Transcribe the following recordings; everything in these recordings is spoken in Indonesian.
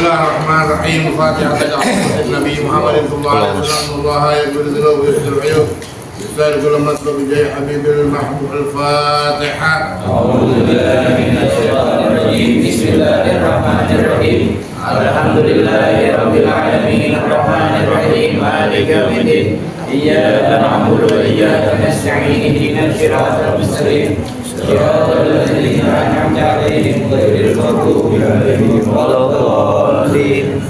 Bismillahirrahmanirrahim. Fatihah Nabi Muhammad sallallahu alaihi wasallam. Allah yaghfir dzunub wa yaghfir uyub. Bismillahil matlub bi habibil mahbub al-Fatihah. A'udzu billahi minasyaitonir rajim. Bismillahirrahmanirrahim. Alhamdulillahi rabbil alamin arrahmanir rahim maliki yaumiddin. Iyyaka na'budu wa iyyaka nasta'in ihdinas siratal mustaqim. Siratal ladzina an'amta 'alaihim ghairil maghdubi 'alaihim waladdallin.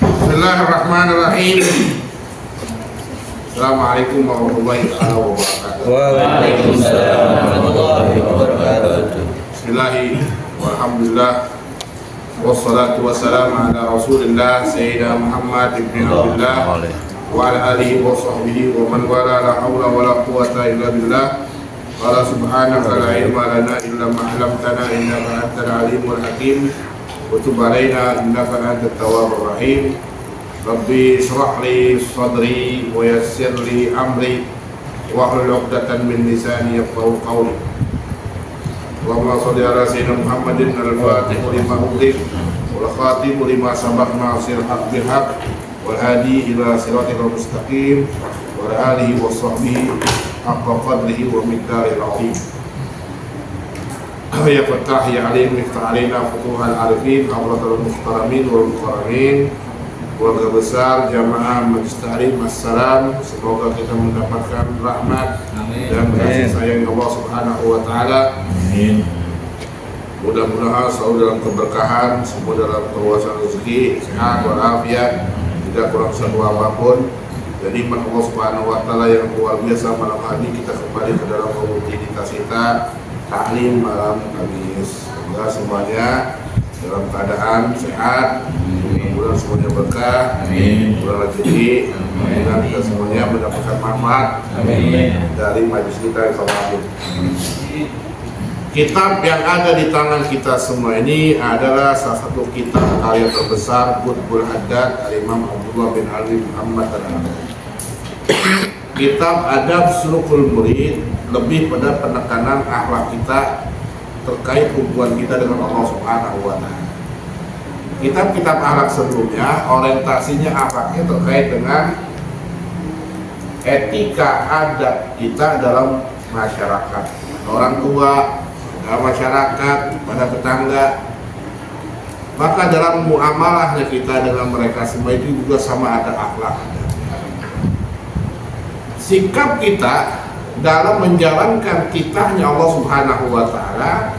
Bismillahirrahmanirrahim. Assalamualaikum warahmatullahi wabarakatuh. Waalaikumsalam warahmatullahi wabarakatuh. Bismillahi walhamdulillah. Wassalatu wassalamu ala Rasulillah Sayyidina Muhammad ibn Abdullah wa ala alihi wa sahbihi wa man wala la hawla wa la quwwata illa billah. Qala subhanaka la ilma lana illa ma 'allamtana innaka antal alimul hakim. Wa tub 'alaina innaka antat tawwabur rahim. Rabbi shrah li sadri wa yassir li amri wa hlul 'uqdatan min lisani yafqahu qawli. Allahumma shalli ala sayyidina Muhammadin al-fatih lima ughliq wal khatim lima sabaq nasir haq bil haq wal hadi ila siratal mustaqim wa ala alihi wa sahbihi haqqa qadrihi wa miqdaril azim. Ya Fattah ya Alim iftah alaina futuhal arifin hadratul muhtaramin wal mukarramin. Keluarga besar jamaah Majlis Ta'lim, assalam. Semoga kita mendapatkan rahmat dan kasih sayang Allah Subhanahu wa taala. Amin. Mudah-mudahan selalu dalam keberkahan, semua dalam keluasan rezeki, sehat walafiat, tidak kurang satu apapun. Jadi Allah Subhanahu wa taala yang luar biasa, malam hari kita kembali ke dalam rutinitas kita taklim malam Kamis. Semoga semuanya dalam keadaan sehat, mudah-mudahan semuanya berkah, mudah rezeki, mudah kita semuanya mendapatkan manfaat dari majlis kita yang sama. Kitab yang ada di tangan kita semua ini adalah salah satu kitab karya terbesar Qutbul Haddad Al-Imam Abdullah bin Ali Muhammad Al-Haddad. Kitab Adab Sulukul Murid lebih pada penekanan akhlak kita terkait hubungan kita dengan Allah Subhanahu wa taala. Kitab-kitab akhlak sebelumnya orientasinya akhlaknya terkait dengan etika adab kita dalam masyarakat, orang tua, dalam masyarakat, pada tetangga. Maka dalam muamalahnya kita dengan mereka semua itu juga sama ada akhlak. Sikap kita dalam menjalankan titahnya Allah Subhanahu wa taala,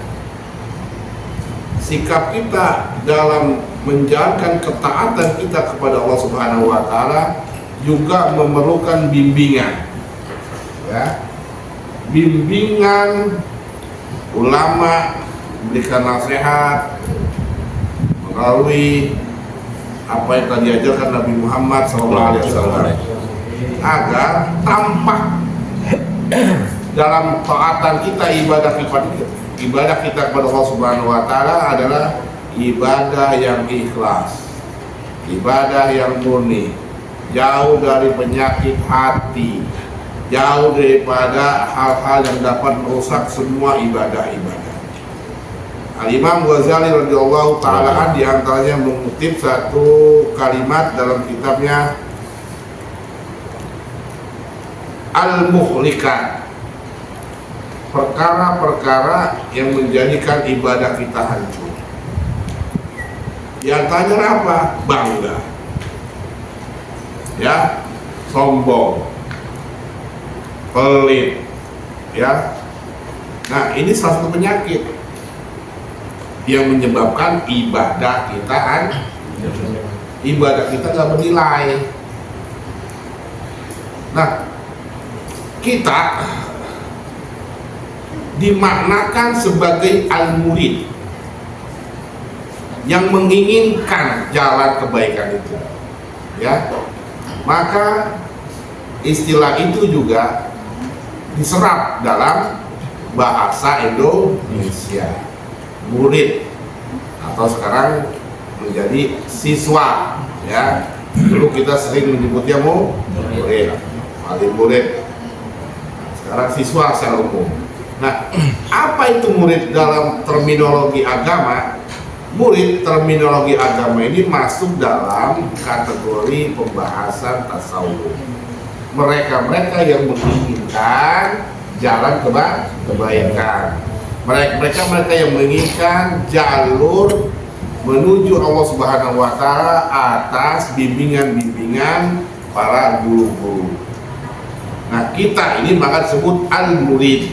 sikap kita dalam menjalankan ketaatan kita kepada Allah Subhanahu wa taala juga memerlukan bimbingan. Ya. Bimbingan ulama, memberikan nasihat melalui apa yang telah diajarkan Nabi Muhammad SAW agar tampak dalam taatan kita, ibadah kita kepada Allah Subhanahu wa taala adalah ibadah yang ikhlas, ibadah yang murni, jauh dari penyakit hati, jauh daripada hal-hal yang dapat merusak semua ibadah-ibadah. Al-Imam Ghazali radhiyallahu ta'ala di antaranya mengutip satu kalimat dalam kitabnya Al-Mukhlikat, perkara-perkara yang menjadikan ibadah kita hancur. Di antaranya apa? Bangga, ya, sombong, pelit, ya. Nah, ini salah satu penyakit yang menyebabkan ibadah kita nggak bernilai. Nah, kita dimaknakan sebagai al-murid yang menginginkan jalan kebaikan itu, ya. Maka istilah itu juga diserap dalam bahasa Indonesia, murid, atau sekarang menjadi siswa, ya. Dulu kita sering menyebutnya murid, alim murid, sekarang siswa secara umum. Nah, apa itu murid dalam terminologi agama? murid, terminologi agama ini masuk dalam kategori pembahasan tasawuf. Mereka-mereka yang menginginkan jalan kebaikan, mereka yang menginginkan jalur menuju Allah Subhanahu wa Ta'ala atas bimbingan-bimbingan para guru-guru. Nah, kita ini maka disebut al-murid,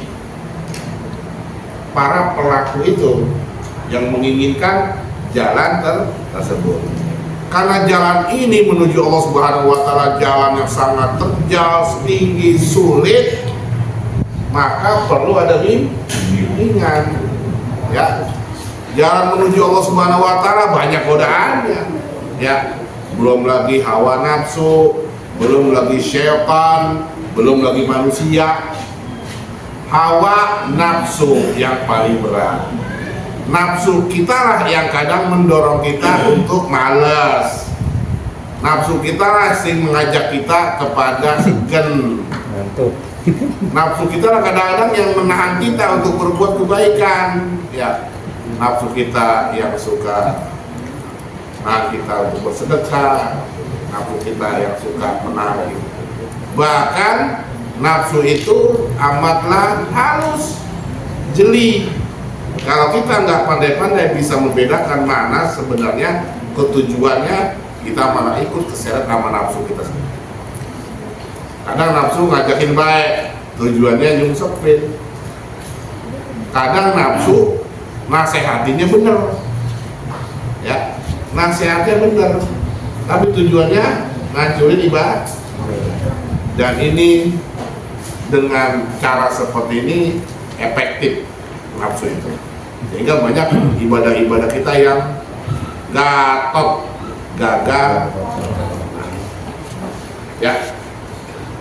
para pelaku itu yang menginginkan jalan tersebut. Karena jalan ini menuju Allah Subhanahu wa Ta'ala jalan yang sangat terjal, tinggi, sulit, maka perlu ada bimbingan. Ya, jalan menuju Allah Subhanahu wa Ta'ala banyak godaannya. Ya, belum lagi hawa nafsu, belum lagi syaitan, belum lagi manusia. Hawa nafsu yang paling berat. Nafsu kita lah yang kadang mendorong kita untuk malas. Nafsu kita lah yang mengajak kita kepada segen. Nafsu kita lah kadang-kadang yang menahan kita untuk berbuat kebaikan. Ya, nafsu kita yang suka menahan kita untuk bersedekah, nafsu kita yang suka menahan. Bahkan nafsu itu amatlah halus, jeli. Kalau kita nggak pandai-pandai bisa membedakan mana sebenarnya ketujuannya, kita malah ikut keseret sama nafsu kita sendiri. Kadang nafsu ngajakin baik, tujuannya nyungsepin. Kadang nafsu nasihatinya bener, ya, nasihatnya bener, tapi tujuannya ngancurin ibadah. Dan ini dengan cara seperti ini efektif nafsu itu, sehingga banyak ibadah-ibadah kita yang gatot, gagal. Ya,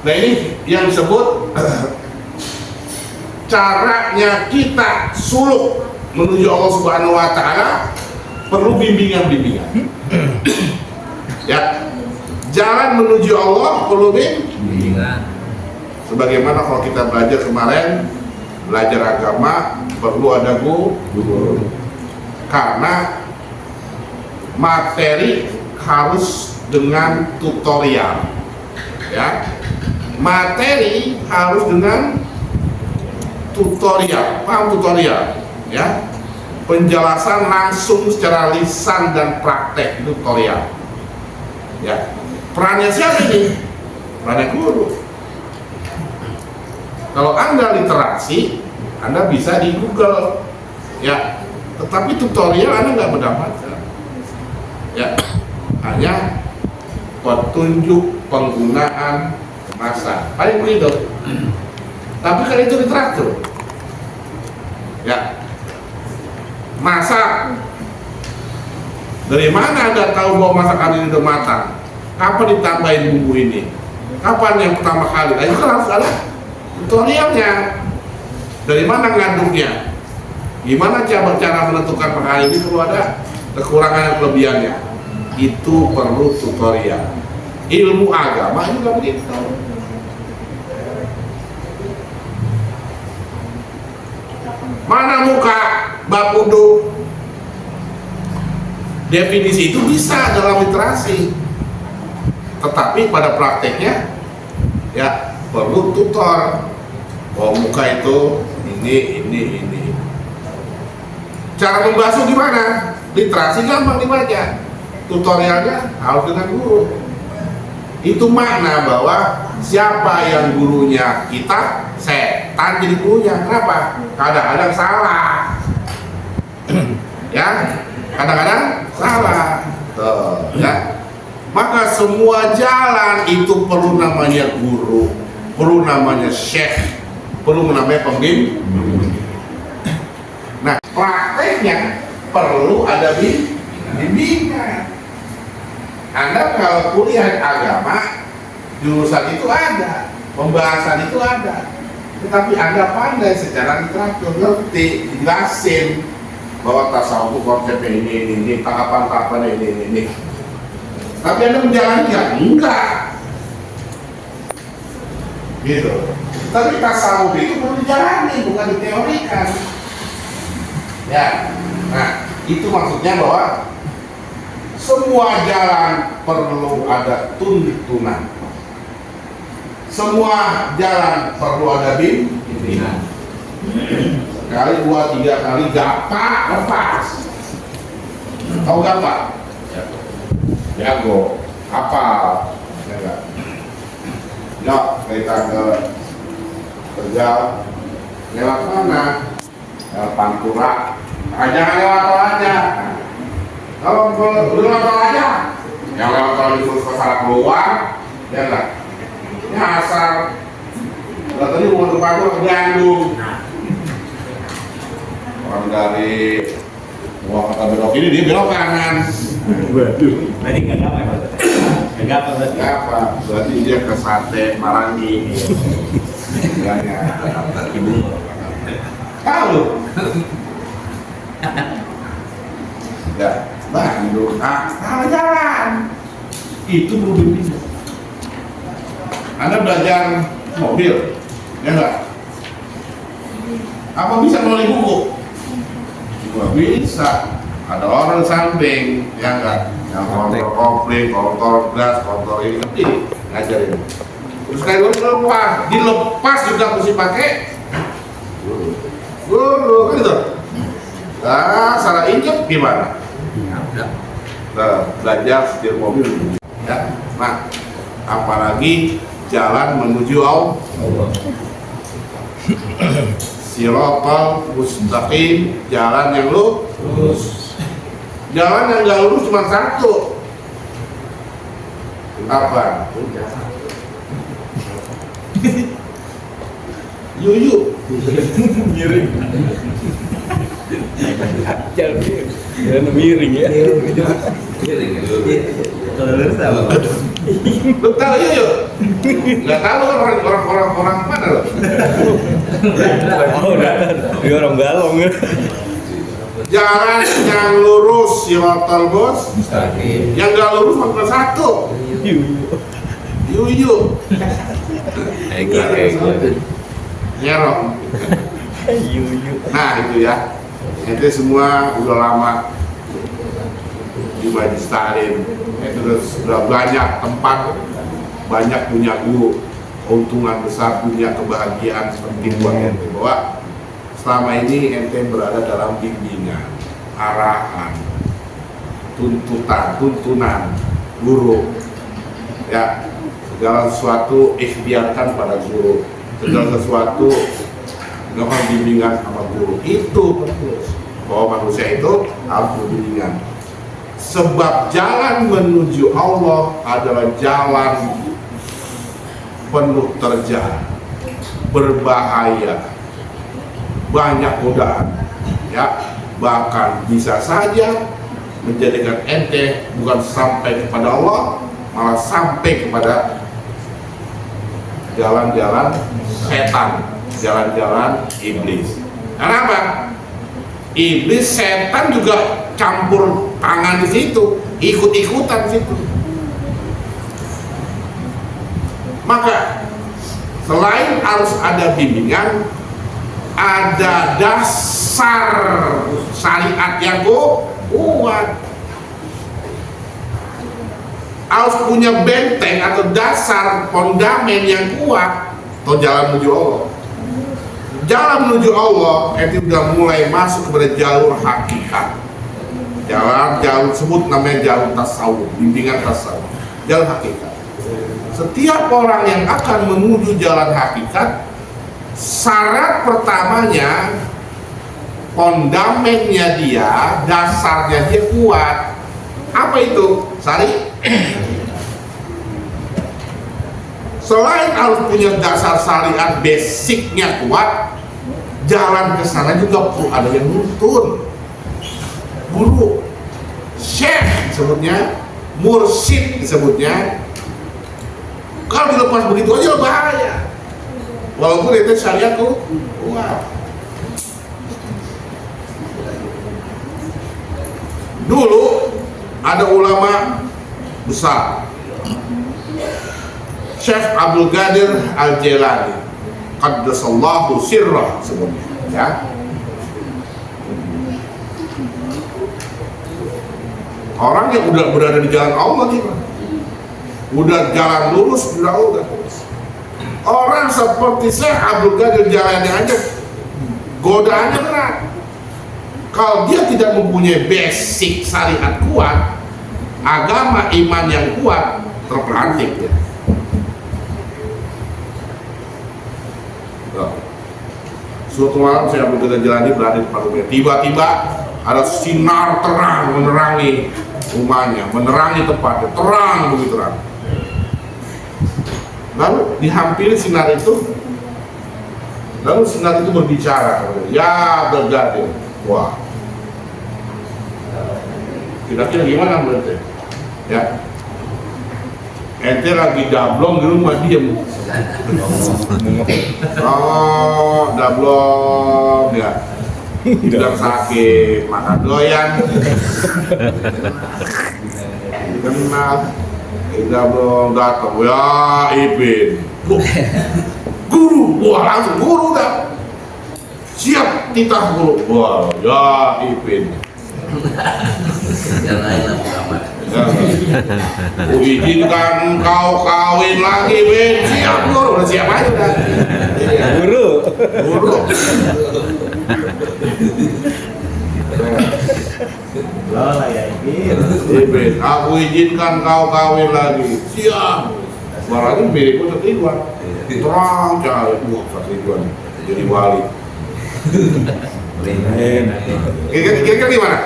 nah ini yang disebut caranya kita suluk menuju Allah Subhanahu wa Ta'ala perlu bimbingan-bimbingan. Ya, jalan menuju Allah perlu bimbingan. Sebagaimana kalau kita belajar kemarin, belajar agama perlu ada guru, karena materi harus dengan tutorial. Ya, materi harus dengan tutorial, paham tutorial? Ya, penjelasan langsung secara lisan dan praktek, tutorial. Ya, perannya siapa ini? Perannya guru. Kalau Anda literasi, Anda bisa di Google, ya, tetapi tutorial Anda nggak mendapatkan. Ya, hanya petunjuk penggunaan masa, paling begitu. Tapi kan itu literatur. Ya, masak. Dari mana Anda tahu bahwa masakan ini sudah matang? Kapan ditambahin bumbu ini? Kapan yang pertama kali? Nah, itu kan harus ada tutorialnya. Dari mana ngaduknya? Gimana cara menentukan makanan ini, perlu ada kekurangan dan kelebihannya. Itu perlu tutorial. Ilmu agama juga begitu. Mana muka bab wudu? Definisi itu bisa dalam literasi, tetapi pada prakteknya ya perlu tutor. Oh, muka itu ini. Cara membasuh gimana? Literasi gampang dibaca, tutorialnya harus dengan guru. Itu makna bahwa siapa yang gurunya kita, setan jadi gurunya. Kenapa? Kadang-kadang salah. Ya, kadang-kadang salah. Tuh, ya. Maka semua jalan itu perlu namanya guru, perlu namanya syekh, perlu namanya pembimbing. Nah, prakteknya perlu ada bimbingan. Anda kalau kuliah agama, jurusan itu ada, pembahasan itu ada, tetapi Anda pandai secara literatur, ngerti, dijelasin bahwa tasawuf konsepnya ini, tahapan-tahapan ini. Tapi Anda menjalankan? Enggak. Gitu. Tapi tasawuf itu perlu dijalani, bukan diteorikan. Ya. Nah, Itu maksudnya bahwa semua jalan perlu ada tuntunan. Semua jalan perlu ada bimbingan. Sekali, dua, tiga kali gapak lepas. Tahu gapak? Jago. Hafal. Ya enggak? Ya, kita ke kerja lewat mana? Lewat Pantura. Jangan lewat tol aja. Kalau lewat tol aja, yang lewat tol itu ke salah keluar, ya enggak? Ya asal. Kalau tadi mau ke Pantura ke Bandung. Orang dari kota belok ini dia belok kanan. Waduh. Tadi nggak apa ya? Nggak apa berarti. Nggak apa, berarti dia ke Sate Marangi. Enggaknya. Tahu. Ya, Bandung. Nah, salah jalan. Itu perlu bimbingan. Anda belajar mobil, ya enggak? Apa bisa melalui buku? Nggak bisa. Ada orang samping, ya enggak? Yang kontrol kopling, kontrol gas, kontrol ini, ngerti? Ngajarin. Terus kayak dilepas juga mesti pakai guru, kan gitu. Nah, salah injek gimana? Nah, belajar setir mobil. Ya, nah, apalagi jalan menuju Allah. Siratal mustaqim, jalan yang lurus. Jalan yang gak lurus cuma satu. Apa? Yuyu. Miring. Jalan miring ya. Kalau lu tahu. Lu tahu Yuyu? Nggak tahu kan orang mana lo? Oh, dia orang galong ya. Jalan yang lurus siratal bos. Yang gak lurus cuma satu. Yuyu. Nyerok. Nah itu ya. Itu semua udah lama di Majlis Ta'lim. Itu sudah banyak tempat, banyak punya guru, keuntungan besar, punya kebahagiaan seperti buat ente bahwa selama ini ente berada dalam bimbingan, arahan, tuntunan guru. Ya, segala sesuatu ikhtiarkan pada guru, segala sesuatu dengan bimbingan sama guru. Itu bahwa manusia itu harus berbimbingan. Sebab jalan menuju Allah adalah jalan penuh terjal, berbahaya, banyak godaan, ya, bahkan bisa saja menjadikan ente bukan sampai kepada Allah, malah sampai kepada jalan-jalan setan, jalan-jalan iblis. Kenapa? Iblis, setan juga campur tangan di situ, ikut-ikutan di situ. Maka selain harus ada bimbingan, ada dasar syariat yang kuat. Harus punya benteng atau dasar fondamen yang kuat atau jalan menuju Allah. Jalan menuju Allah itu sudah mulai masuk kepada jalur hakikat. Jalur sebut namanya jalur tasawuf, bimbingan tasawuf, jalur hakikat. Setiap orang yang akan menuju jalan hakikat, syarat pertamanya, fondamennya dia, dasarnya dia kuat. Apa itu? Sari? Selain harus punya dasar syariat basicnya kuat, jalan ke sana juga perlu ada yang nuntun. Guru, syekh disebutnya, mursyid disebutnya. Kalau dilepas begitu aja bahaya. Walaupun itu syariat tuh kuat. Dulu ada ulama besar, Syekh Abdul Qadir Al-Jailani, qaddasallahu sirrah sebutnya, ya. Orang yang udah berada di jalan Allah gimana? Udah jalan lurus, udah. Orang seperti Syekh Abdul Qadir Jailani aja godaannya berat. Kalau dia tidak mempunyai basic syariat kuat, agama iman yang kuat, terperantik ya. Suatu malam saya Abdul Qadir Jailani berada di depan rumahnya. Tiba-tiba ada sinar terang menerangi rumahnya, menerangi tempatnya, terang begitu terang. Lalu dihampiri sinar itu, lalu sinar itu berbicara, ya Abdul Qadir, wah, kira-kira gimana berarti? Ya, ente lagi dablong di rumah diem. Oh, dablong ya. Tidak sakit, makan doyan. Kenal, tidak belum datang. Ya Ipin, guru, wah langsung guru dah. Siap titah guru, wah ya Ipin. Izinkan kau kawin lagi, Ben. Siap guru, udah siap aja dah. Guru. Lola ya Ibn, aku izinkan kau kawin lagi. Siap. Suaranya mirip Ustaz Ridwan. Terang cahaya, Ustaz Ridwan jadi wali. Kira-kira gimana?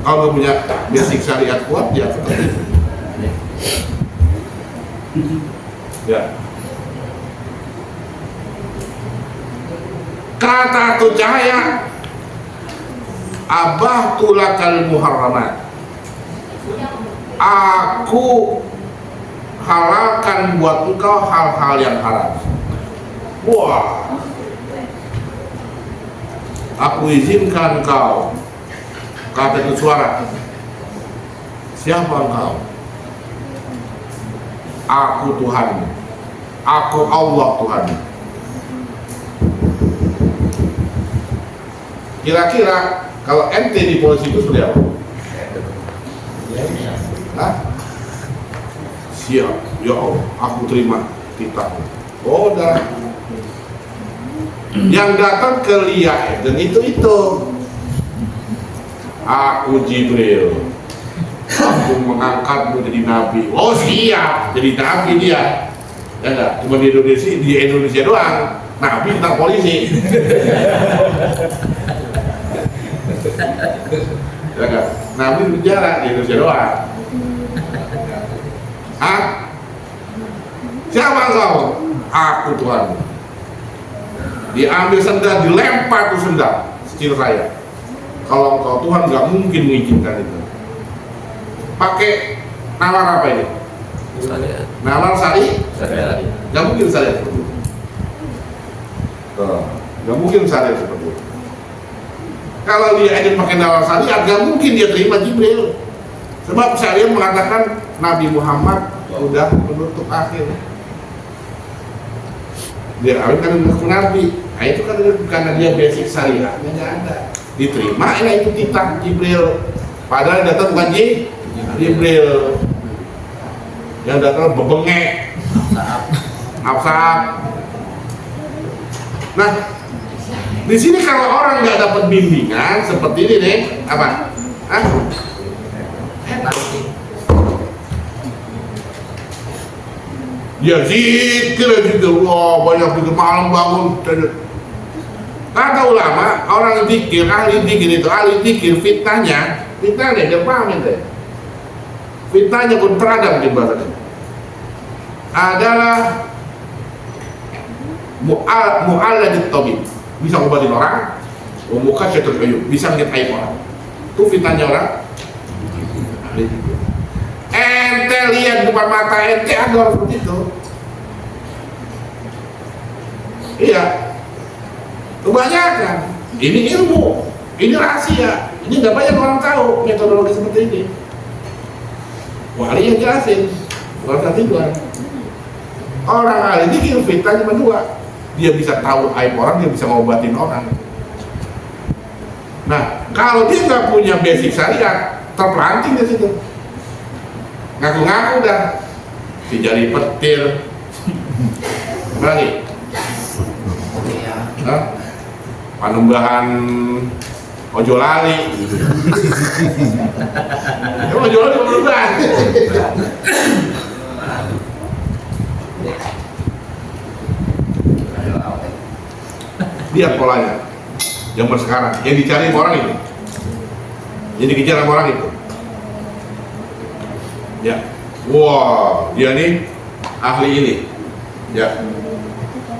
Kalau punya basic syariat kuat, ya tetap. Ya. Kata tu cahaya, abah tulakal muharramat. Aku halalkan buat engkau hal-hal yang haram. Wah. Aku izinkan kau. Kata itu suara. Siapa engkau? Aku Tuhan. Aku Allah Tuhan. Kira-kira kalau ente di posisi itu seperti apa? Hah? Siap, ya Allah, aku terima titahmu. Oh, dah. Yang datang ke Lia dan itu. Aku Jibril. Aku mengangkatmu jadi nabi. Oh siap, jadi nabi dia. Ya enggak, cuma di Indonesia doang. Nabi tentang polisi. Ya enggak, nabi bicara di Indonesia doang. Hah? Siapa engkau? Aku Tuhan. Diambil sendal, dilempar tuh sendal sekecil saya. Kalau engkau Tuhan nggak mungkin mengizinkan itu. Pakai nalar apa ini? Nalar sari? Nggak mungkin syariat seperti itu. Nggak mungkin syariat seperti itu. Kalau dia aja pakai nalar syariat, nggak mungkin dia terima Jibril. Sebab syariat mengatakan Nabi Muhammad sudah menutup akhir. Dia kan mengaku Nabi. Nah itu kan karena dia basic syariatnya nggak ada. Diterima itu titah Jibril. Padahal yang datang bukan Jibril. Yang datang bebengek, absab. Nah, di sini kalau orang nggak dapat bimbingan seperti ini nih, apa? Hah? Ya zikir juga, wah banyak zikir malam bangun. Kata ulama, orang zikir, ahli zikir fitnahnya dia paham itu. Fitnahnya pun teradam di bahasa adalah mu'alajit tabib, bisa ngobatin orang, muka syatul kayu, bisa ngeliat aib orang. Itu fitnahnya orang. Ente lihat depan mata ente ada orang seperti itu. Iya. Kebanyakan. Ini ilmu, ini rahasia. Ini nggak banyak orang tahu metodologi seperti ini. Wali yang jelasin, bukan Ridwan. Orang ahli zikir fitnah cuma dua. Dia bisa tahu aib orang, dia bisa ngobatin orang. Nah, kalau dia nggak punya basic syariat, terpelanting di situ. Ngaku-ngaku dah, dijadi petir, lagi, panumbahan ojo lali, ojo lali panumbahan. Lihat polanya, zaman sekarang yang dicari sama orang itu, yang dikejar sama orang itu. Ya, wah dia nih ahli ini, ya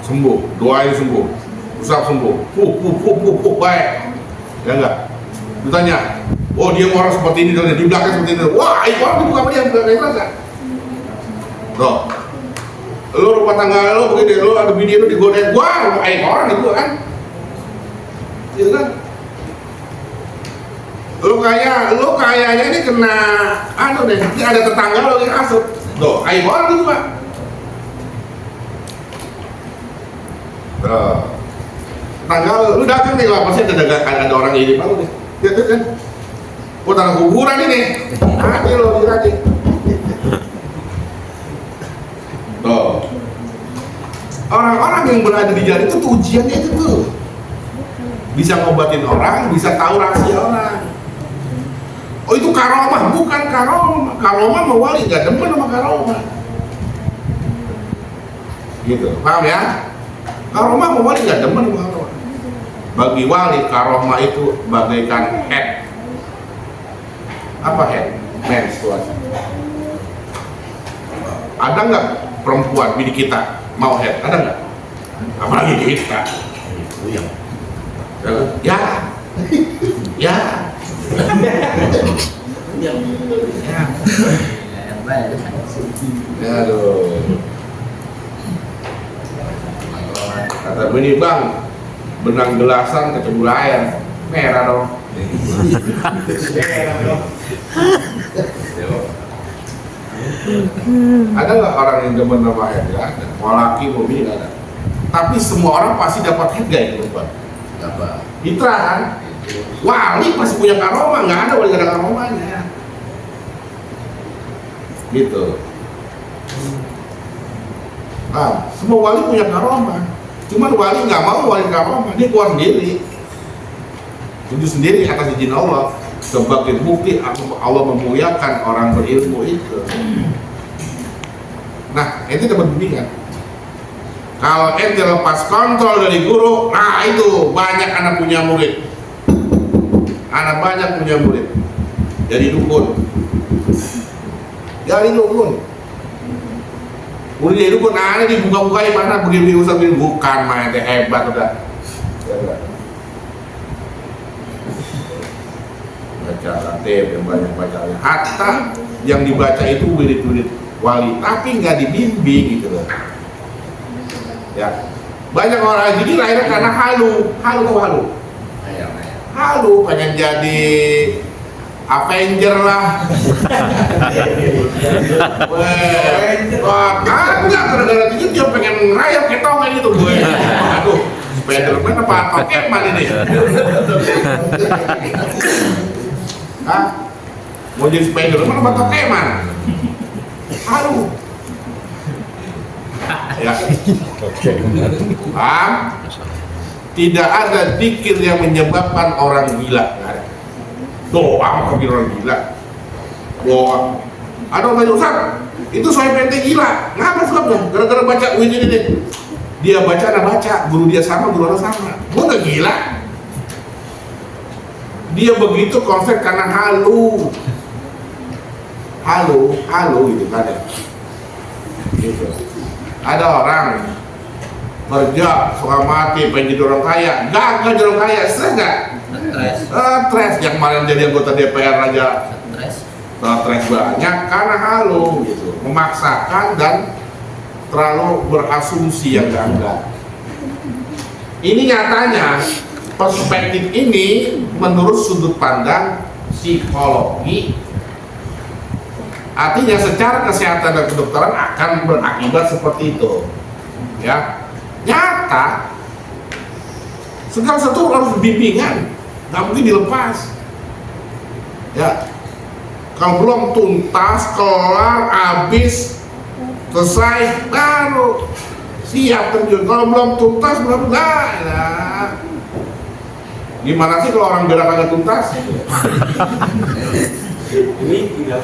sembuh, doain sembuh, usap sembuh, baik, ya enggak? Ditanya, oh dia orang seperti ini dan di belakang seperti ini, wah itu orang itu apa dia belakang belakang? Loh, lo rumah tangga lo begini, lo ada bini lo digodain, wah orang itu kan, gitu kan? Lo kayaknya ini kena anu deh, ini ada tetangga lo yang asup. Tuh, aib orang itu, Pak. Tuh. Tetangga lo dagang nih, pasti ada orang ini Pak nih. Lihat kan. Oh, tanah kuburan ini. Hati lo dirati. Tuh. Orang-orang yang berada di jalan itu tuh ujiannya itu tuh. Bisa ngobatin orang, bisa tahu rahasia orang. Oh itu karomah, bukan karomah. Karomah mau wali, gak demen sama karomah. Gitu, paham ya? Karomah mau wali, gak demen sama karomah. Bagi wali, karomah itu bagaikan head. Apa head? Menstruasi. Ada nggak perempuan, bini kita, mau head? Ada nggak? Apalagi kita. Ya. Ya. Aduh. Kata bini bang, benang gelasan kecebur air, merah dong. Merah dong. Ada nggak orang yang demen sama head? Nggak ada. Mau laki mau bini nggak ada. Tapi semua orang pasti dapat head gak itu Pak? Dapat. Fitrah kan? Wali pasti punya karomah, nggak ada wali nggak ada karomahnya. Gitu. Semua wali punya karomah. Cuman wali nggak mau wali karomah, dia keluar sendiri. Tunjuk sendiri atas izin Allah. Sebagai bukti Allah memuliakan orang berilmu itu. Nah, ente dapat bimbingan. Kalau ente lepas kontrol dari guru, nah itu banyak anak punya murid. Anak banyak punya murid. Jadi dukun. Jadi dukun. Murid jadi dukun, nah ini dibuka-bukain mana begini usah begini, bukan main hebat udah. Baca ratib yang banyak bacanya. Hatta yang dibaca itu wirid-wirid wali, tapi nggak dibimbing gitu loh. Ya, banyak orang gini lahirnya karena halu tuh halu pengen jadi Avenger lah. Wah, kagak gara-gara itu dia pengen ngerayap ketong kayak gitu gue. Aduh, Spiderman apa Pokemon ini? Hah? Mau jadi Spiderman apa Pokemon? Halu. Ya. Paham? Tidak ada zikir yang menyebabkan orang gila. Doa kok orang gila. Doa. Ada orang tanya, Ustaz, itu soal pente gila. Ngapa sebabnya? Gara-gara baca ini. Dia baca, anak baca. Guru dia sama, guru anak sama. Gua nggak gila. Dia begitu konsep karena halu gitu kan ya. Gitu. Ada orang kerja suka mati pengen jadi orang kaya, gagal jadi orang kaya, stres nggak? Stres. Yang kemarin jadi anggota DPR aja stres banyak karena halu gitu, memaksakan dan terlalu berasumsi yang enggak. Ini nyatanya perspektif ini menurut sudut pandang psikologi, artinya secara kesehatan dan kedokteran akan berakibat seperti itu. Ya, nyata segala sesuatu harus bimbingan. nggak mungkin dilepas. Ya, kalau belum tuntas, kelar, habis, selesai, baru siap terjun. Kalau belum tuntas, belum nah. Gimana sih kalau orang berak kagak tuntas? Ini tinggal.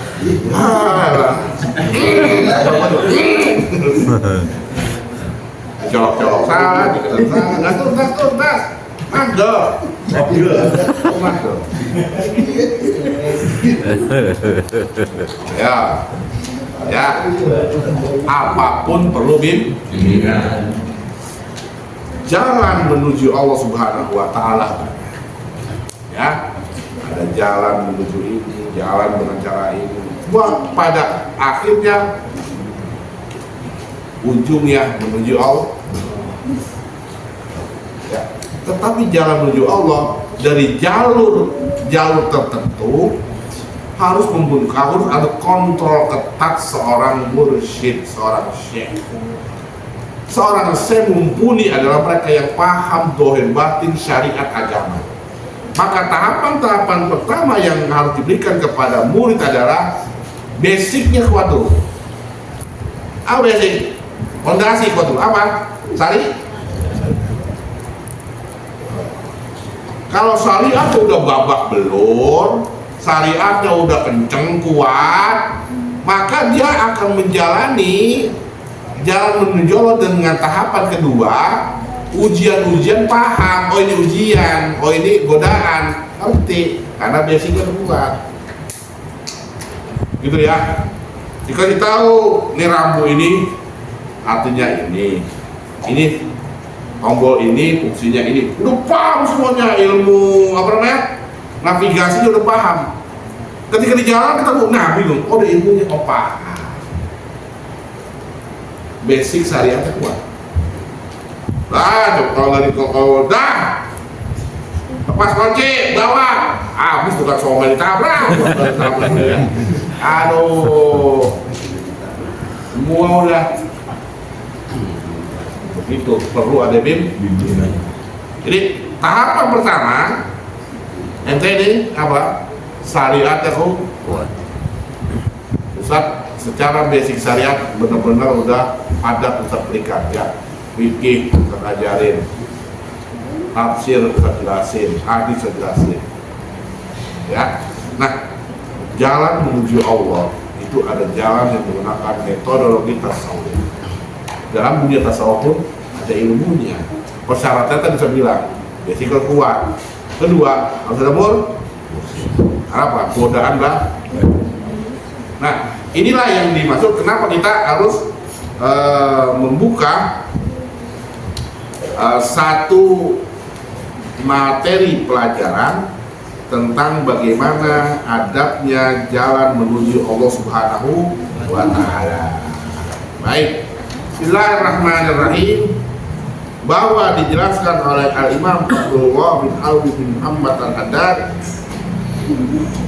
Colok-colok salah, nggak tuntas, mandor, mandor. Ya, apapun perlu bimbingan. Jalan menuju Allah Subhanahu Wa Taala. Ya, ada jalan menuju ini, jalan dengan cara ini. Semua pada akhirnya ujungnya menuju Allah. Ya, tetapi jalan menuju Allah dari jalur tertentu harus ada kontrol ketat seorang mursyid, seorang syekh. Seorang syekh mumpuni adalah mereka yang paham dohir batin syariat agama. Maka tahapan-tahapan pertama yang harus diberikan kepada murid adalah basicnya kuat dulu. Apa basic? Fondasi kuat dulu. Apa? Kalau syariat udah babak belur, syariatnya udah kenceng kuat, maka dia akan menjalani jalan menuju Allah dengan tahapan kedua, ujian-ujian paham, oh ini ujian, oh ini godaan, ngerti, karena basicnya udah kuat. Gitu ya. Dikasih tahu nih rambu ini artinya ini tombol ini fungsinya ini, udah paham semuanya, ilmu apa namanya navigasinya udah paham. Ketika di jalan ketemu, nah bingung, oh ada ilmunya, oh paham. Basic syariatnya kuat. Lah, kalau dah lepas kunci, bawa, habis bukan somai ditabrak, ya. Aduh, semua udah. Itu perlu ada bimbingan. Jadi tahapan pertama, ente ini apa? Syariatnya kuat. Ustaz, secara basic syariat benar-benar udah ada Ustaz berikan ya. Fikih Ustaz ajarin, tafsir Ustaz jelasin, hadis Ustaz jelasin. Ya. Nah, jalan menuju Allah itu ada jalan yang menggunakan metodologi tasawuf. Dalam dunia tasawuf pun ada ilmunya. Persyaratannya tadi bisa bilang, basic kuat. Kedua, harus ada apa? Godaan lah. Nah, inilah yang dimaksud kenapa kita harus membuka satu materi pelajaran tentang bagaimana adabnya jalan menuju Allah Subhanahu wa Ta'ala. Baik, Bismillahirrahmanirrahim. Bahwa dijelaskan oleh Al-Imam Abdullah bin Alwi bin Muhammad Al-Haddad,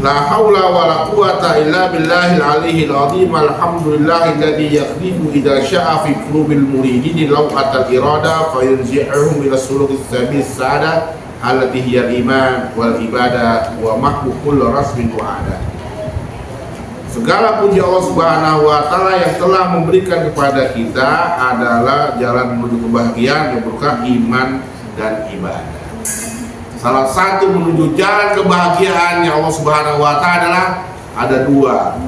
la haula wa la quwata illa billahil aliyyil azim, alhamdulillahil ladzi yakhlifu idza syaa fi qulubil muridin law'atal irada fa yunzi'uhum ila sulukis sabil sa'ada allati hiya iman wal ibadah wa mahwu kulli rasmin wa ada. Segala puji Allah Subhanahu wa Ta'ala yang telah memberikan kepada kita adalah jalan menuju kebahagiaan yang berupa iman dan ibadah. Salah satu menuju jalan kebahagiaan yang Allah Subhanahu wa Ta'ala adalah ada dua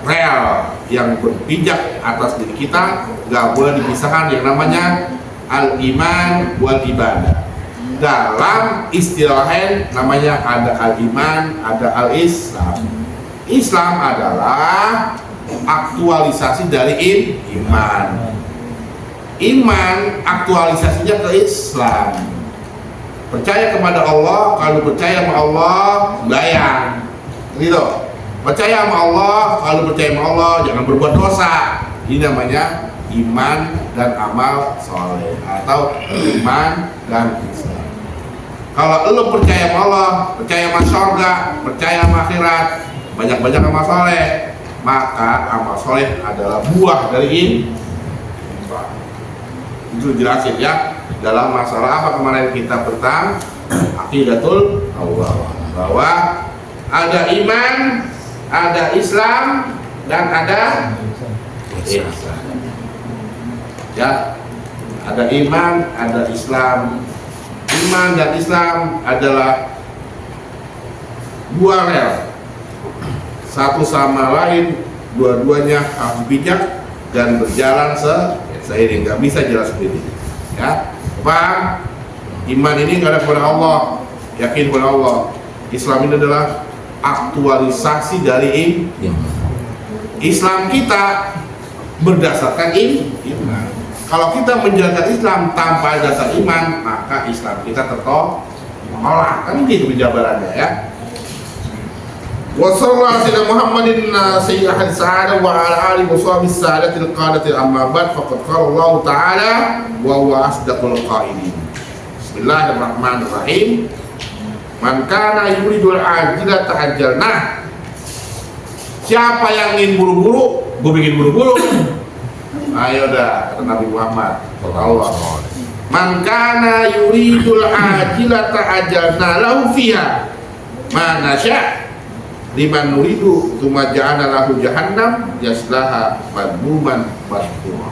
rel yang berpijak atas diri kita, gak boleh dipisahkan, yang namanya al-iman wal ibadah. Dalam istilahnya namanya ada al-iman, ada al-islam. Islam adalah aktualisasi dari iman. Iman aktualisasinya ke Islam. Percaya kepada Allah, kalau percaya sama Allah, bayang. Gitu. Percaya sama Allah, kalau percaya sama Allah, jangan berbuat dosa. Ini namanya iman dan amal soleh atau iman dan Islam. Kalau lo percaya sama Allah, percaya sama surga, percaya sama akhirat, banyak-banyak amal soleh, maka amal soleh adalah buah dari iman. Itu jelasin ya dalam masalah apa kemarin kita tentang Aqidatul awwal, bahwa ada iman, ada Islam, dan ada ihsan. Ya, ada iman, ada Islam. Iman dan Islam adalah dua rel, satu sama lain, dua-duanya harus bijak dan berjalan seiring, nggak bisa jalan sendiri. Ya, paham? Iman ini nggak ada kepada Allah, yakin kepada Allah. Islam ini adalah aktualisasi dari Islam kita berdasarkan iman. Kalau kita menjalankan Islam tanpa dasar iman, maka Islam kita tertolak. Kan gitu penjabarannya ya. Wa sallallahu alaihi Muhammadin sayyidil sa'adah wa ala alihi wa sahbihi sa'adatil qadatil amma ba'd faqad qala Allah ta'ala wa huwa asdaqul qailin. Bismillahirrahmanirrahim. Man kana yuridul ajila ta'ajjalna. Siapa yang ingin buru-buru, gue bikin buru-buru. Ayo dah, kata Nabi Muhammad Allah. Man kana yuridul ajila ta'ajjalna lahu fiha ma nasya' liman nuridu tsumma ja'alna lahu jahannam yaslaha madmuman madhura.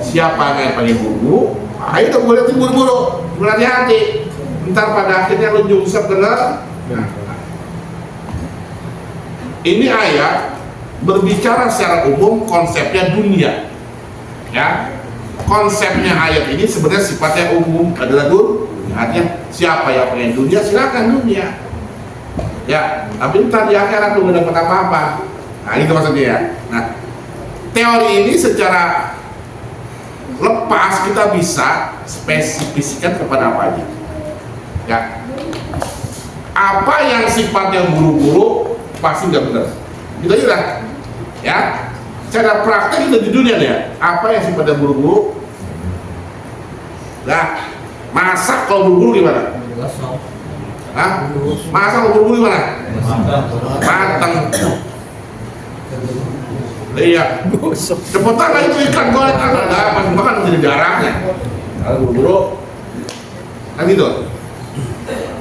Siapa yang pengen buru-buru, ayo dong gue liatin buru-buru, berhati-hati. Ntar pada akhirnya lu nyungsep bener. Ini ayat berbicara secara umum konsepnya dunia. Ya, konsepnya ayat ini sebenarnya sifatnya umum adalah dunia. Artinya siapa yang pengen dunia silakan dunia. Ya, tapi ntar di akhirat lu gak dapat apa-apa. Nah, itu maksudnya ya. Nah, teori ini secara lepas kita bisa spesifikasikan kepada apa aja. Ya, apa yang sifatnya buru-buru pasti nggak benar. Gitu aja lah. Ya, cara praktek itu di dunia ya. Apa yang sifatnya buru-buru? Nah, masak kalau buru-buru gimana? Hah? Masak kalau buru-buru gimana? Matang. Iya. Cepetan lah itu ikan goreng apa? Makan jadi darahnya. Kalau buru-buru, kan gitu.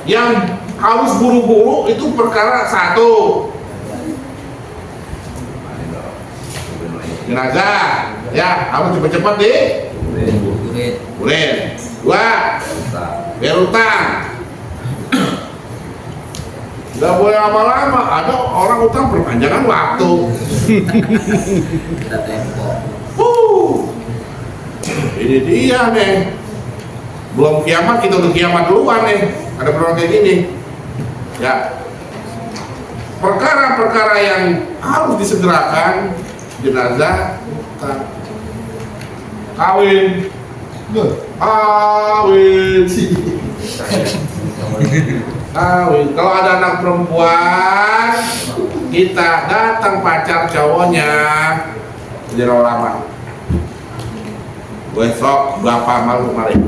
Yang harus buru-buru itu perkara satu, jenazah, ya harus cepet-cepet boleh. Dua, bayar utang. Nggak boleh lama-lama, ada orang utang perpanjangan waktu. Ini dia nih, belum kiamat kita udah kiamat duluan nih. Ada perkara kayak gini. Ya, perkara-perkara yang harus disegerakan, jenazah, kawin, kawin. Kalau ada anak perempuan, kita datang pacar cowoknya, jadi lama. Besok bapak malu kemarin.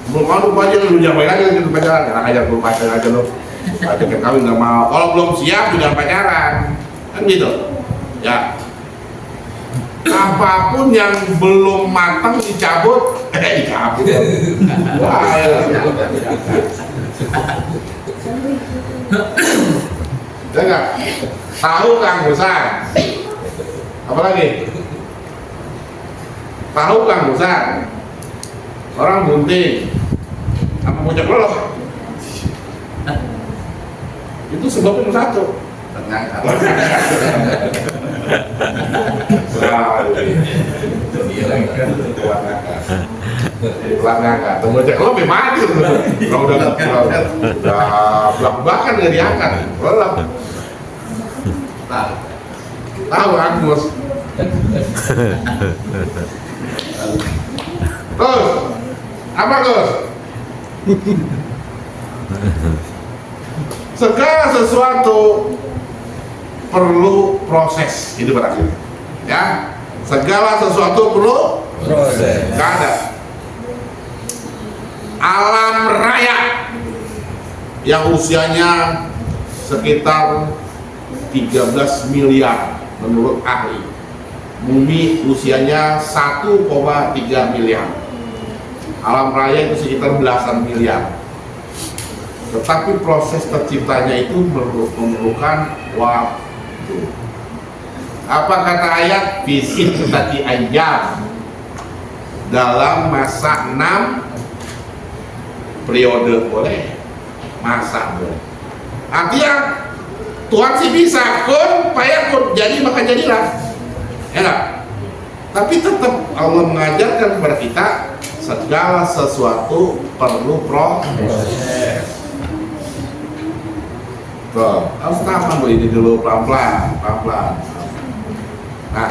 Belum mau aja lu jamain aja gitu pacaran, jangan aja lu pacaran aja lu. Ajakin kawin nggak mau. Kalau belum siap jangan pacaran, kan gitu. Ya. Apapun yang belum matang dicabut, dicabut. Wah, ya. Enggak. Tahu Kang Besar. Apa lagi? Tahu Kang Besar. Orang bunting apa puncak loloh itu sebabnya satu ternyata pelanggan tunggu cek lo maju kalau udah belak-belakan nggak diangkat lelap tahu Agus terus apa Gus? Segala sesuatu perlu proses, itu berarti ya. Segala sesuatu perlu proses. Gak ada alam raya yang usianya sekitar 13 miliar menurut ahli. Bumi usianya 1,3 miliar. Alam raya itu sekitar belasan miliar. Tetapi proses terciptanya itu memerlukan waktu. Apa kata ayat? Fisik tadi ayat, dalam masa 6 periode boleh, masa boleh. Artinya Tuhan sih bisa kun payakun, jadi maka jadilah, enak. Tapi tetap Allah mengajarkan kepada kita segala sesuatu perlu proses. Tuh, harus tahan ini dulu pelan-pelan. Nah,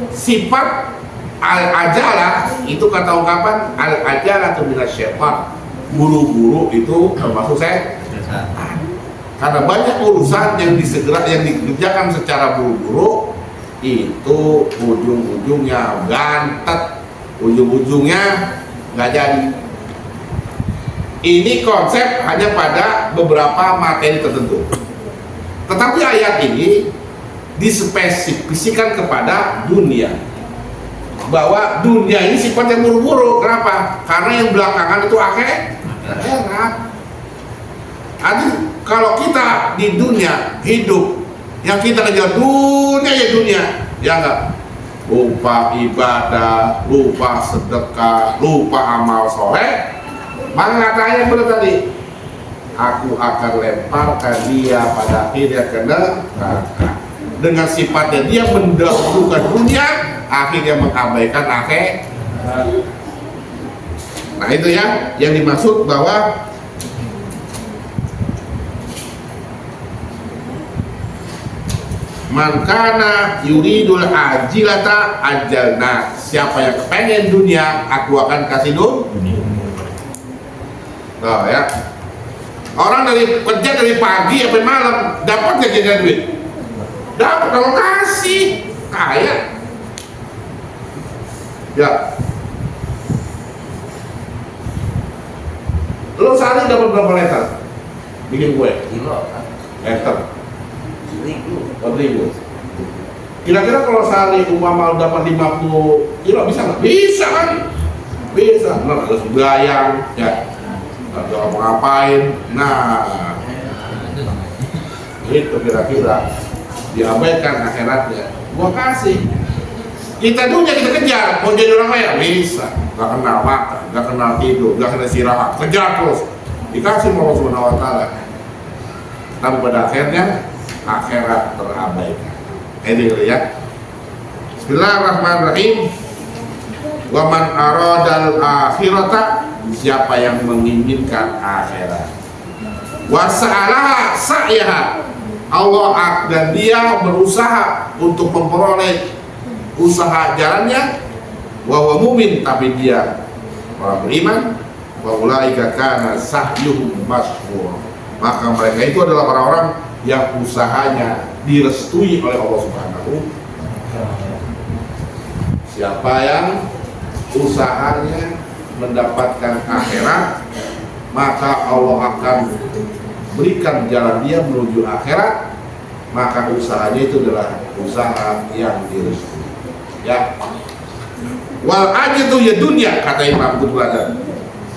sifat al-ajalah itu kata ungkapan al-ajalah itu minas syaitan. Buru-buru itu termasuk saya. Karena banyak urusan yang dikerjakan secara buru-buru itu ujung-ujungnya gantet, ujung-ujungnya nggak jadi. Ini konsep hanya pada beberapa materi tertentu. Tetapi ayat ini dispesifikasikan kepada dunia, bahwa dunia ini sifatnya buru-buru. Kenapa? Karena yang belakangan itu akhirat. Artinya kalau kita di dunia hidup, yang kita kejar dunia ya dunia, ya enggak, lupa ibadah, lupa sedekah, lupa amal soleh, maka katanya benar tadi, aku akan lemparkan dia pada akhirnya ke neraka. Dengan sifatnya dia mendahulukan dunia, akhirnya mengabaikan akhirat. Nah itu ya yang dimaksud bahwa man kana yuridul ajilata ajalna, siapa yang pengen dunia aku akan kasih dunia. Nah ya, orang dari kerja dari pagi sampai malam dapat gak jaga duit? Dapat kalau kasih kaya. Ya, lo sehari dapat berapa liter bikin kue? Liter 4.000. Kira-kira kalau sehari umpama dapat 50 kilo bisa nggak? Bisa kan? Bisa. Nah, harus belayang, ya. Nggak mau ngapain. Nah, itu kira-kira diabaikan akhiratnya. Gua kasih. Kita dunia kita kejar. Mau jadi orang kaya bisa. Nggak kenal makan, nggak kenal tidur, nggak kenal istirahat. Kejar terus. Dikasih sama Allah Subhanahu Wa Taala. Tapi pada akhirnya akhirat terabaikan. Ini ya. Bismillahirrahmanirrahim. Wa man aradal akhirata, siapa yang menginginkan akhirat. Wa sa'alaha sa'yaha, Allah dan dia berusaha untuk memperoleh usaha jalannya. Wa huwa mu'min, tapi dia orang beriman. Wa ulaika kana sa'yuhum mashkur, maka mereka itu adalah orang-orang yang usahanya direstui oleh Allah Subhanahu. Siapa yang usahanya mendapatkan akhirat, maka Allah akan berikan jalan dia menuju akhirat. Maka usahanya itu adalah usaha yang direstui. Ya. Wal ajitu ya dunia, kata Imam Qutbuladzan.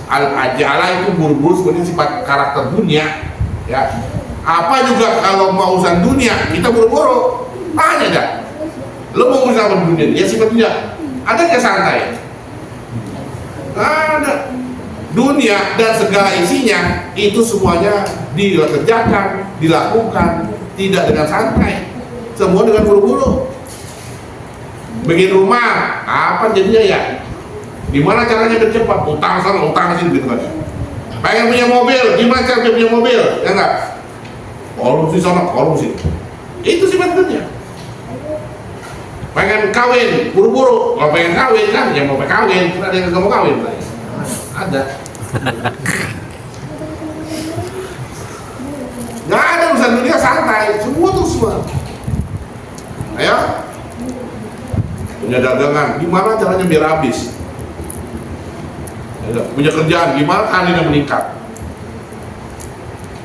Al ajalah itu buru-buru sebenarnya sifat karakter dunia. Ya. Apa juga kalau mau urusan dunia kita buru-buru, tanya dah, lo mau urusan dunia, ya sifat dunia, ada nggak santai? Ada. Dunia dan segala isinya itu semuanya dikerjakan, dilakukan tidak dengan santai, semua dengan buru-buru. Bikin rumah, apa jadinya ya? Gimana caranya bercepat? Utang sana, utang sini gitu kan? Pengen punya mobil, gimana cara punya mobil? Ya enggak? Korupsi sana, korupsi. Itu sifat dunia. Pengen kawin, buru-buru. Kalau pengen kawin kan, yang mau kawin, ada yang nggak mau kawin. Ada. Nggak ada urusan dunia santai, semua tuh semua. Ayo, punya dagangan, gimana caranya biar habis? Punya kerjaan, gimana karirnya meningkat?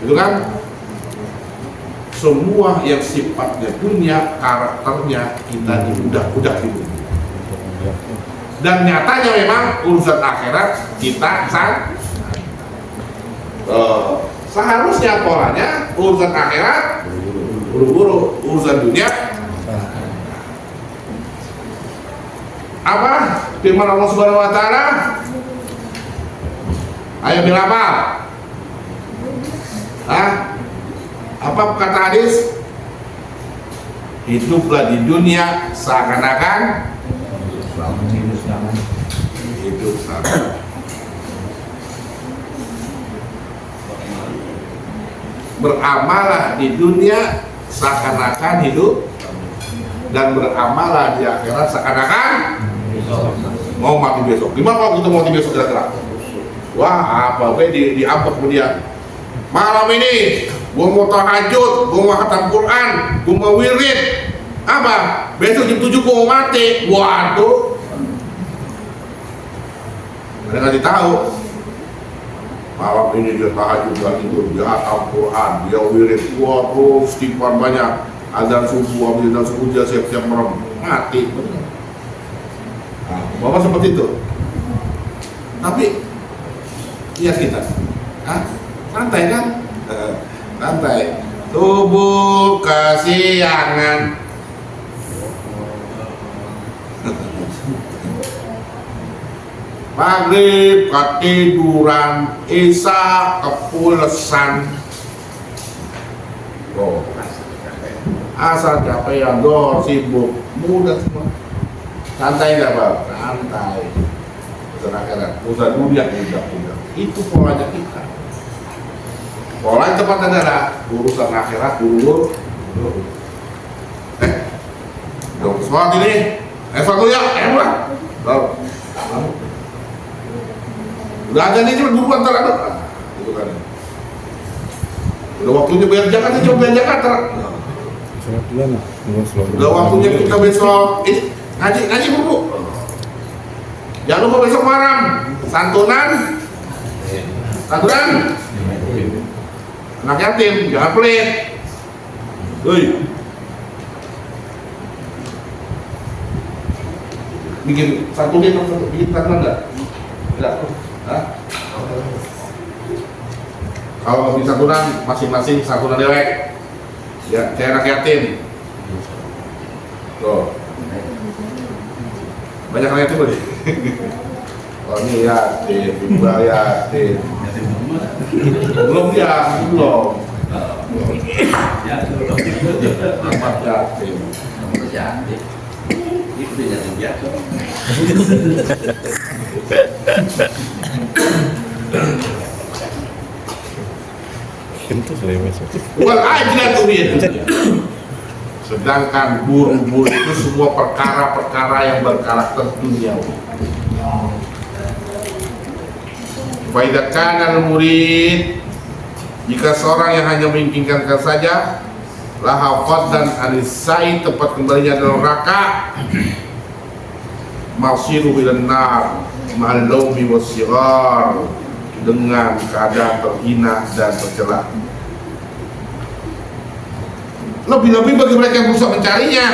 Itu kan? Semua yang sifatnya dunia, karakternya kita udah gitu. Dan nyatanya memang urusan akhirat kita seharusnya polanya urusan akhirat buru-buru, urusan dunia apa? Firman Allah Subhanahu wa taala ayat berapa? Apa kata hadis? Hiduplah di dunia seakan-akan hidup sama. Beramalah di dunia seakan-akan hidup dan beramallah di akhirat seakan-akan mau mati besok. Gimana kalau kita mau mati besok kira-kira? Wah, apa diambek kemudian. Malam ini gua mau tahajud, gua mau khatam Quran, gua mau wirid. Apa? Besok jam 7 gua mau mati. Waduh. Ada ngasih tahu. Malam ini dia tahajud lagi tuh, dia khatam Quran, dia wirid. Waduh, istighfar banyak. Azan subuh, habis azan subuh dia siap-siap merem. Mati. Nah, Bapak seperti itu. Tapi lihat kita, santai kan? Santai. Tubuh kesiangan. Maghrib ketiduran, isya kepulesan. Oh, asal capek yang sibuk, mudah semua. Santai nggak Bang? Santai. Urusan akhirat, urusan dunia tidak. Itu polanya kita. Pola yang tepat adalah urusan akhirat dulu. Dong, sholat ini. Sholat dulu ya, udah aja nih cuma dulu antara itu kan. Udah waktunya bayar zakat aja, coba bayar zakat. Udah waktunya kita besok ngaji dulu. Jangan lupa besok malam santunan anak yatim, jangan pelit. Bikin santunan enggak? Enggak. Kalau bikin santunan masing-masing santunan dewek. Ya, saya anak yatim. Tuh. Banyak anak yatim lagi. Oh ini yatim, iqbal yatim. Belum ya, belum. Amat yatim. Itu yatim jatuh. Wal ajlatu sedangkan buru-buru itu semua perkara-perkara yang berkarakter duniawi. Fa idza kana al-murid, jika seorang yang hanya menginginkan saja lahafad dan anisai, tempat kembalinya adalah neraka, masiru ilan nar ma'al laumi wassighar, dengan keadaan terhina dan tercela. Lebih-lebih bagi mereka yang berusaha mencarinya.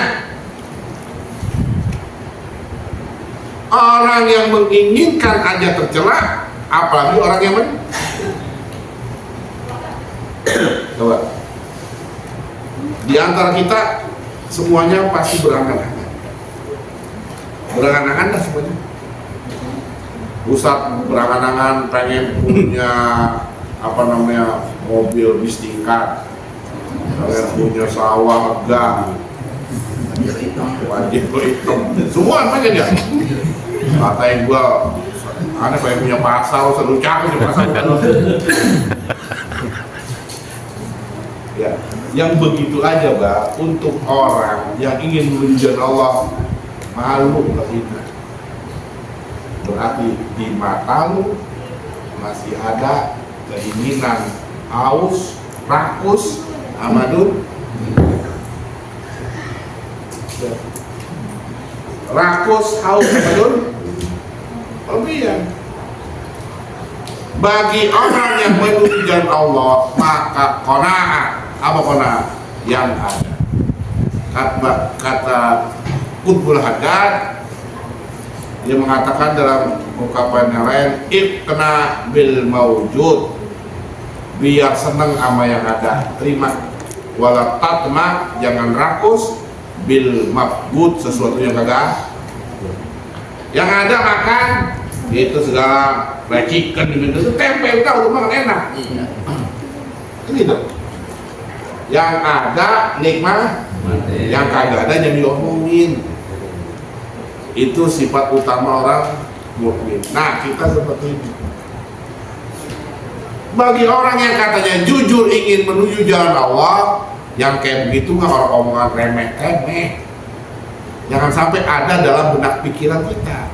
Orang yang menginginkan aja tercela, apalagi orang yang coba. Di antara kita semuanya pasti berangan-angan. Berangan-angan lah semuanya. Ustaz berangan-angan pengen punya mobil bis tingkat, pengen punya sawah megah, wajib hitam, semua apa aja. Katain gua, aneh pengen punya pasar, seru cakep di pasar. Ya, yang begitu aja Mbak, untuk orang yang ingin memuji Allah, malu terhina. Berarti di matamu masih ada keinginan haus, rakus, amadun, rakus, haus, amadun, kelebihan. Bagi orang yang memuji Allah, maka qanaah, apa qanaah? Yang ada. Kata Qutbul Haddad, Dia mengatakan dalam ungkapan yang lain, iqna bil maujud, biar senang sama yang ada, terima. Wala tatma, jangan rakus, bil mafbud, sesuatu yang kagak. Yang ada makan, itu segala racikan itu tempe udah makan enak. Gitu. Yang ada nikmat, yang kagak ada jangan diomongin. Itu sifat utama orang mukmin. Nah, kita seperti itu. Bagi orang yang katanya jujur ingin menuju jalan Allah, yang kayak begitu nggak orang omongan remeh-temeh. Jangan sampai ada dalam benak pikiran kita.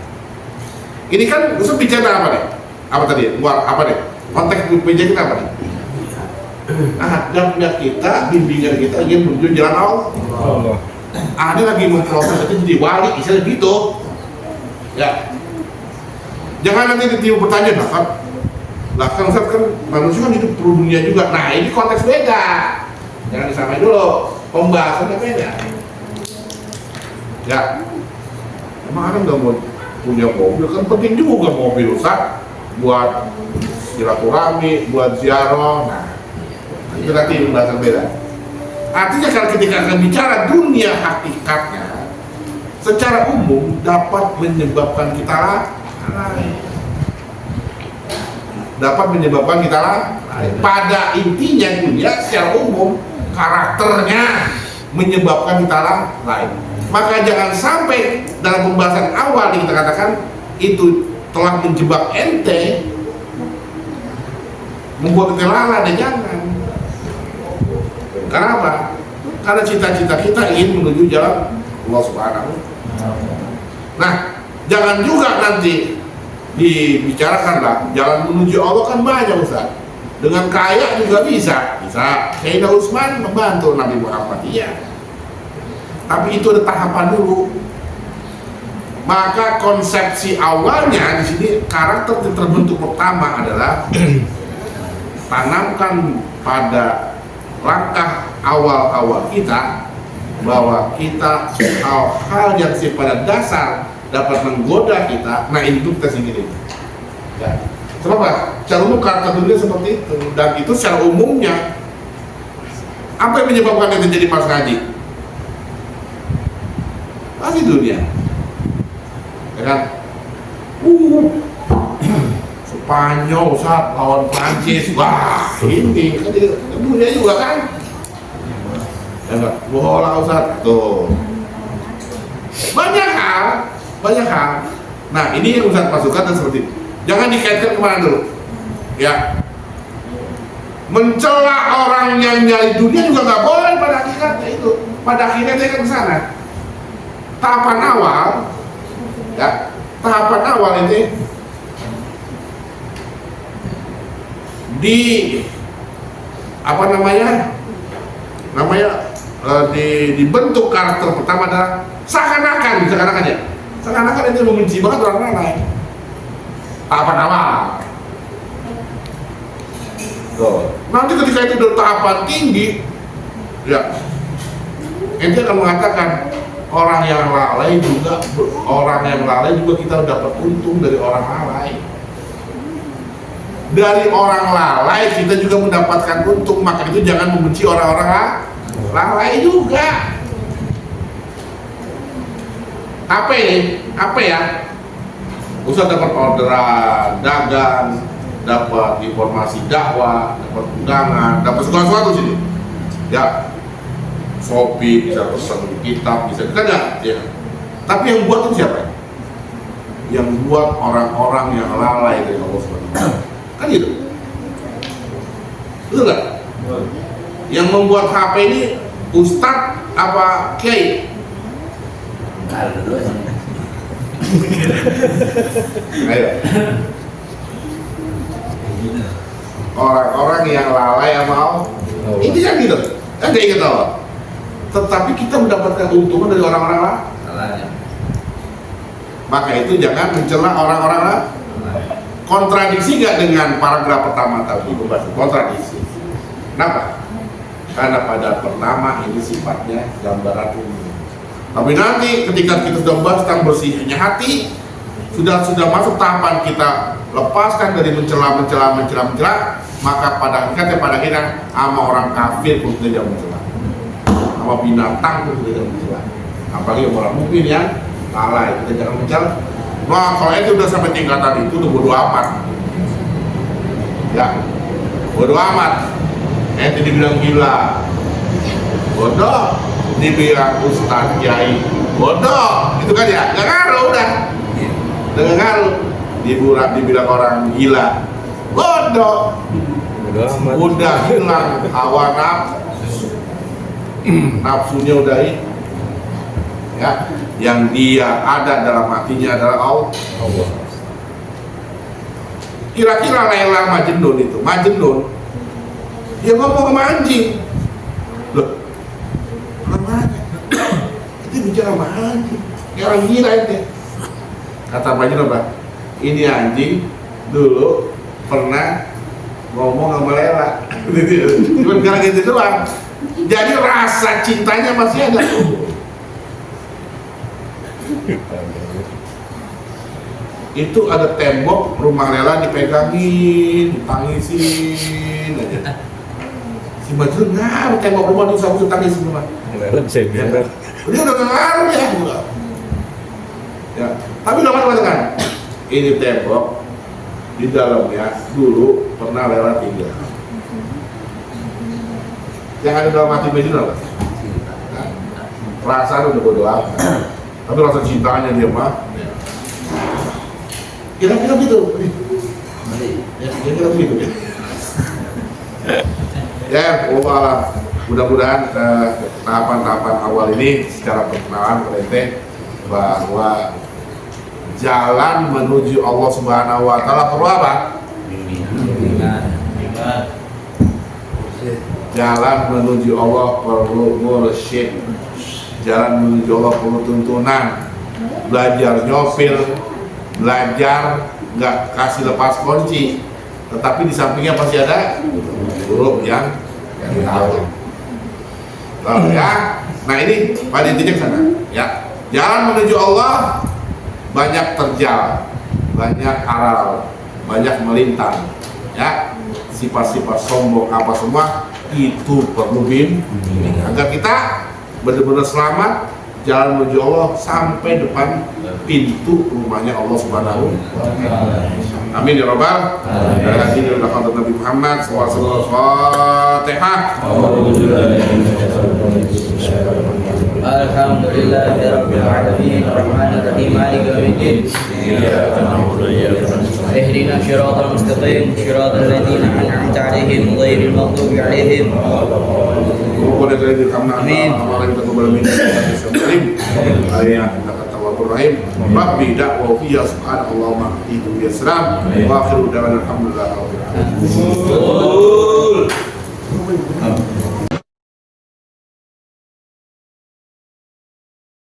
Ini kan Ustaz bicara apa nih? Apa tadi? Apa deh? Konteks bicara kita apa nih? Nah, dan kita, bimbingan kita ingin menuju jalan Allah. Ada lagi memproses itu jadi wali, misalnya gitu. Ya, jangan nanti ditiup bertanya, kan Ustaz kan manusia kan hidup per dunia juga. Nah, ini konteks beda. Jangan disamain dulu, pembahasannya beda. Ya, emang ada nggak mau punya mobil? Kan penting juga mobil Ustaz, buat silaturahmi, buat ziarah. Nah, itu nanti pembahasan beda. Artinya kalau ketika akan bicara dunia hakikatnya, secara umum dapat menyebabkan kita lalai. Dapat menyebabkan kita lalai. Pada intinya dunia secara umum karakternya menyebabkan kita lalai. Maka jangan sampai dalam pembahasan awal yang kita katakan itu telah menjebak ente, membuat kita lalai, dan jangan. Karena apa? Karena cita-cita kita ingin menuju jalan Allah Subhanahu. Nah, jangan juga nanti dibicarakan lah, jalan menuju Allah kan banyak Ustaz. Dengan kaya juga bisa. Sayyidina Utsman membantu Nabi Muhammad, iya. Tapi itu ada tahapan dulu. Maka konsepsi awalnya di sini karakter yang terbentuk pertama adalah tanamkan pada langkah awal-awal kita bahwa kita hal yang pada dasar dapat menggoda kita. Nah, ini kita sendiri. Ya. Kenapa? Secara umum karakter dunia seperti itu, dan itu secara umumnya apa yang menyebabkan itu jadi mas ngaji? Pasti dunia, ya kan? Spanyol saat lawan Prancis, wah ini kan dunia juga kan? Ya enggak, bola Ustaz tuh. Banyak hal. Nah, ini yang Ustaz masukkan dan seperti itu. Jangan dikaitkan kemana dulu. Ya. Mencela orang yang nyari dunia juga nggak boleh pada hakikatnya itu. Pada akhirnya kan ke sana. Tahapan awal, ya. Tahapan awal ini dibentuk karakter pertama adalah seakan-akan itu membenci banget orang lain. Tahapan awal. Nanti ketika itu udah tahapan tinggi, ya, ente akan mengatakan orang yang lalai juga kita dapat untung dari orang lalai. Dari orang lalai kita juga mendapatkan untung, maka itu jangan membenci orang-orang lalai juga. Apa ya? Ustaz dapat orderan, dagang, dapat informasi dakwah, dapat undangan, dapat segala sesuatu sini. Ya, Shopee bisa pesan kitab, bisa kita enggak? Ya. Tapi yang buat itu siapa? Yang buat orang-orang yang lalai dari Allah SWT. Kan gitu. Betul nggak? Yang membuat HP ini Ustadz apa Kiai? Ayo. Orang-orang yang lalai sama Allah. Ini kan gitu. Kan gak ingat Allah. Tetapi kita mendapatkan keuntungan dari orang-orang lalai. Maka itu jangan mencela orang-orang lalai. Kontradiksi gak dengan paragraf pertama tadi? Kontradiksi. Kenapa? Karena pada pertama ini sifatnya gambaran umum. Tapi nanti ketika kita sudah membahas tentang bersihnya hati, sudah masuk tahapan kita lepaskan dari mencela, maka pada hakikatnya pada kita sama orang kafir pun tidak mencela, sama binatang pun tidak mencela, apalagi orang mukmin yang lalai, kita jangan mencela. Nah kalau itu udah sampai tingkatan itu udah bodo amat, ya bodo amat. Ente dibilang gila, bodoh, dibilang ustaz kiai, bodoh, itu kan ya, nggak ngaruh udah. Dengan ngaruh dibilang orang gila, bodoh, udah hilang hawa nafsunya udah hilang, ya. Yang dia ada dalam hatinya adalah Allah. Kira-kira Laila Majnun itu, dia ngomong sama anjing, loh, namanya itu bicara sama anjing, kayak orang gila itu. Kata Majnun apa? Ini anjing dulu pernah ngomong sama Laila. Cuma gara gitu doang. Jadi rasa cintanya masih ada. Itu ada tembok rumah Laila dipegangin, ditangisin aja. Si Majnun ngaruh tembok rumah itu sama tangisin rumah. Laila bisa bilang. Dia udah ngaruh ya. Ya, tapi dapat mengatakan ini tembok di dalamnya dulu pernah Laila tinggal. Yang ada dalam hati Majnun apa? Nah, perasaan udah bodo amat, tapi rasa cintanya dia mah. Kira-kira gitu. Ya, kira-kira gitu. Ya, mudah-mudahan tahapan-tahapan awal ini secara perkenalan ente bahwa jalan menuju Allah Subhanahu wa taala perlu apa? Jalan menuju Allah perlu mursyid. Jalan menuju Allah perlu tuntunan. Belajar nyopir, belajar nggak kasih lepas kunci, tetapi di sampingnya pasti ada huruf yang tahu. Ya. Nah ini pada intinya sana. Ya. Jalan menuju Allah banyak terjal, banyak aral, banyak melintang, ya. Sifat-sifat sombong apa semua itu perlu bimbing agar kita benar-benar selamat jalan menuju Allah sampai depan pintu rumahnya Allah Subhanahu wa taala. Amin ya rabbal alamin. Nabi Muhammad sallallahu alaihi wasallam. Alhamdulillahi rabbil alamin arrahmanir rahim maliki yaumiddin iyyaka na'budu wa iyyaka nasta'in ihdinas siratal mustaqim siratal ladzina an'amta 'alaihim ghairil maghdubi 'alaihim amin. Rabbi da'wa fiyya subhanallah itu biasram wa akhiru da'wana alhamdulillah rabbil alamin.